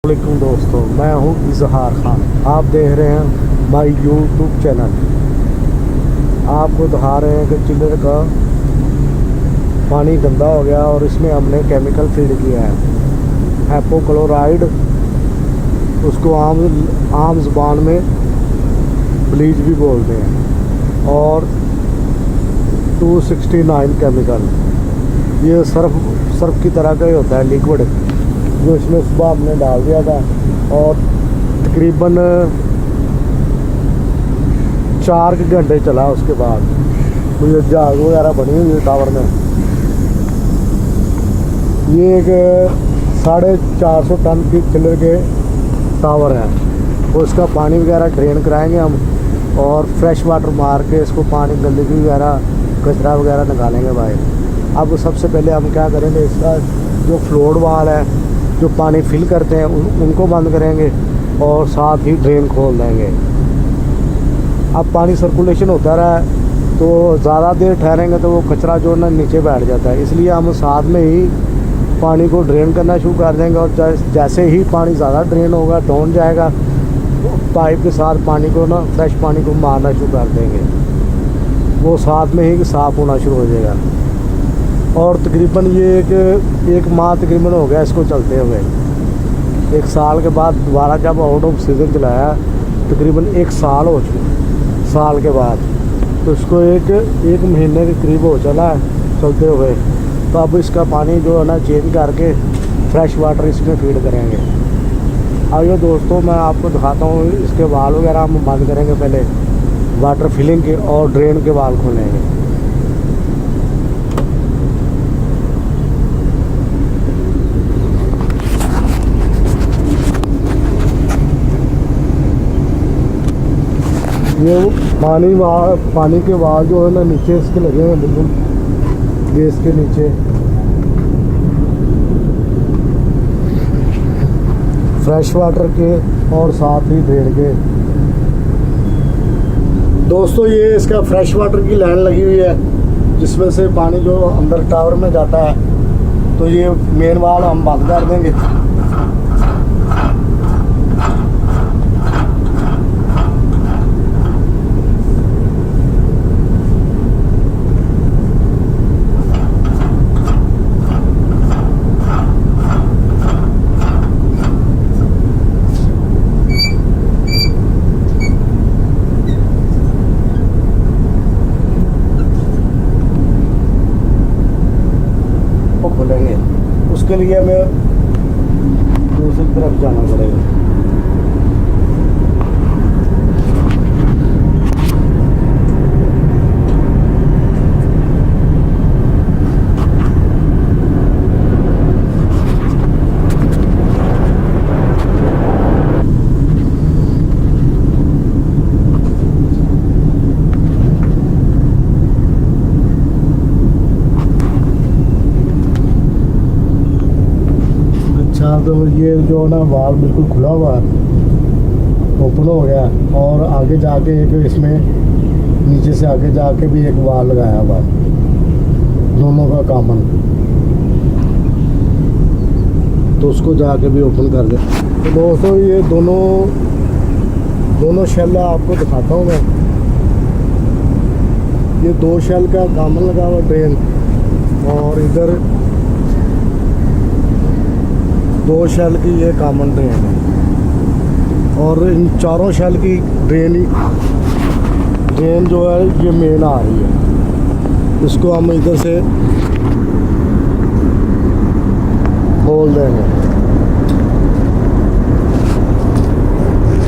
वालेकुम दोस्तों, मैं हूं इजहार खान। आप देख रहे हैं माय यूट्यूब चैनल। आपको दिखा रहे हैं कि चिल्लर का पानी गंदा हो गया और इसमें हमने केमिकल फीड किया है, हाइपोक्लोराइड। उसको आम ज़ुबान में ब्लीच भी बोलते हैं। और 269 केमिकल, ये सर्फ की तरह का ही होता है, लिक्विड, जो इसमें सुबह हमने डाल दिया था। और तकरीबन 4 घंटे चला। उसके बाद मुझे जहाज वगैरह बनी हुई है टावर में। ये एक 450 टन की चिल्लर के टावर है, तो इसका पानी वगैरह ड्रेन कराएंगे हम और फ्रेश वाटर मार के इसको पानी गंदगी वगैरह कचरा वगैरह निकालेंगे बाहर। अब सबसे पहले हम क्या करेंगे, इसका जो फ्लोट वाल है, जो पानी फिल करते हैं उनको बंद करेंगे और साथ ही ड्रेन खोल देंगे। अब पानी सर्कुलेशन होता रहा तो ज़्यादा देर ठहरेंगे तो वो कचरा जो ना नीचे बैठ जाता है, इसलिए हम साथ में ही पानी को ड्रेन करना शुरू कर देंगे। और जैसे ही पानी ज़्यादा ड्रेन होगा, डाउन जाएगा, पाइप के साथ पानी को ना, फ्रेश पानी को मारना शुरू कर देंगे। वो साथ में ही साफ़ होना शुरू हो जाएगा। और तकरीबन ये एक माह तकरीबन हो गया इसको चलते हुए। 1 साल के बाद दोबारा जब आउट ऑफ सीज़न चलाया, तकरीबन 1 साल हो चुका। साल के बाद तो इसको एक महीने के करीब हो चला है चलते हुए। तो अब इसका पानी जो है ना चेंज करके फ्रेश वाटर इसमें फीड करेंगे। आइए दोस्तों, मैं आपको दिखाता हूँ इसके वाल वगैरह हम बंद करेंगे पहले, वाटर फिलिंग के, और ड्रेन के वाल खोलेंगे। ये पानी के वाल जो है ना नीचे इसके लगे हैं, बिल्कुल गैस के नीचे। फ्रेश वाटर के और साथ ही ड्रेन के। दोस्तों, ये इसका फ्रेश वाटर की लाइन लगी हुई है, जिसमें से पानी जो अंदर टावर में जाता है। तो ये मेन वाल हम बंद कर देंगे। खोलेंगे, उसके लिए हमें दूसरी तरफ जाना पड़ेगा। तो ये जो ना वाल बिल्कुल खुला हुआ है, ओपन हो गया। और आगे जाके एक इसमें नीचे से आगे जाके भी एक वाल लगाया हुआ, दोनों का कॉमन। तो उसको जाके भी ओपन कर दे। तो दोस्तों, ये दोनों शेल आपको दिखाता हूँ मैं। ये 2 शेल का कॉमन लगा हुआ ड्रेन, और इधर 2 शेल की ये कॉमन ड्रेन है। और इन चारों शेल की ड्रेन जो है ये मेन आ रही है। इसको हम इधर से खोल देंगे।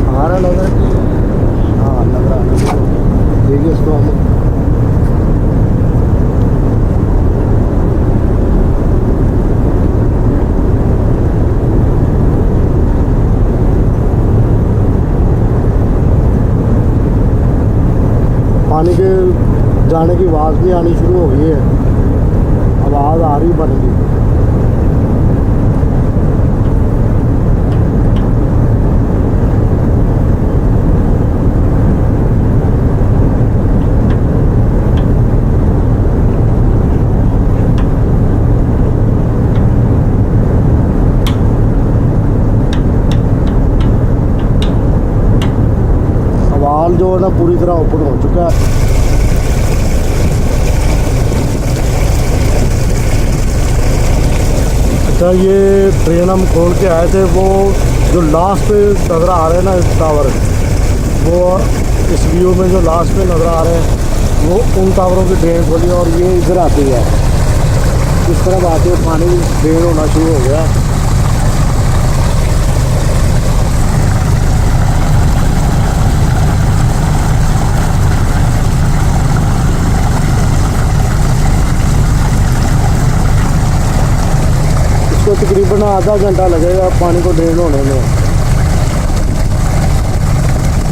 आ रहा नजर? हाँ, लग रहा है। ठीक है, इसको हम पानी के जाने की आवाज़ भी आनी शुरू हो गई है, आवाज़ आ रही बन गई। वो ना पूरी तरह ओपन हो चुका है। अच्छा, ये ट्रेन हम खोल के आए थे, वो जो लास्ट पे नज़र आ रहे हैं ना टावर, वो इस व्यू में जो लास्ट पे नज़र आ रहे हैं वो उन टावरों की ट्रेन खोली और ये इधर आती है। इस तरफ आते हुए पानी ड्रेन होना शुरू हो गया। इसको तकरीबन आधा घंटा लगेगा पानी को ड्रेन होने में।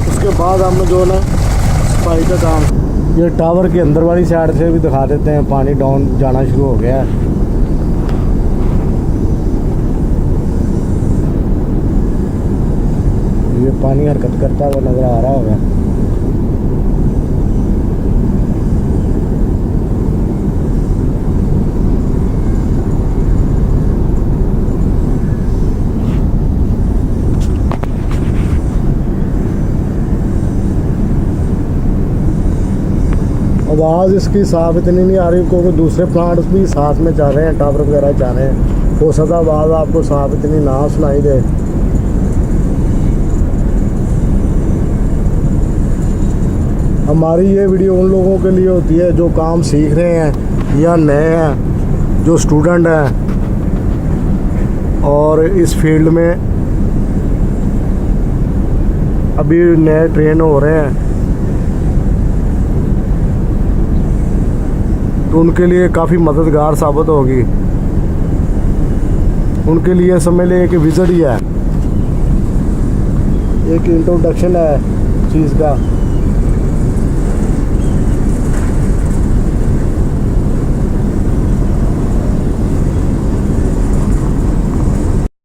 उसके बाद हम जो ना सफाई का काम, ये टावर के अंदर वाली साइड से भी दिखा देते हैं, पानी डाउन जाना शुरू हो गया है। ये पानी हरकत करता हुआ नज़र आ रहा होगा। आवाज़ इसकी साफ इतनी नहीं आ रही क्योंकि दूसरे प्लांट्स भी साथ में चल रहे हैं, टावर वगैरह चल रहे हैं। हो सकता आवाज़ आपको साफ इतनी ना सुनाई दे। हमारी ये वीडियो उन लोगों के लिए होती है जो काम सीख रहे हैं या नए हैं, जो स्टूडेंट हैं और इस फील्ड में अभी नए ट्रेन हो रहे हैं, तो उनके लिए काफ़ी मददगार साबित होगी। उनके लिए समझ ले कि विजिट ही है, एक इंट्रोडक्शन है चीज़ का।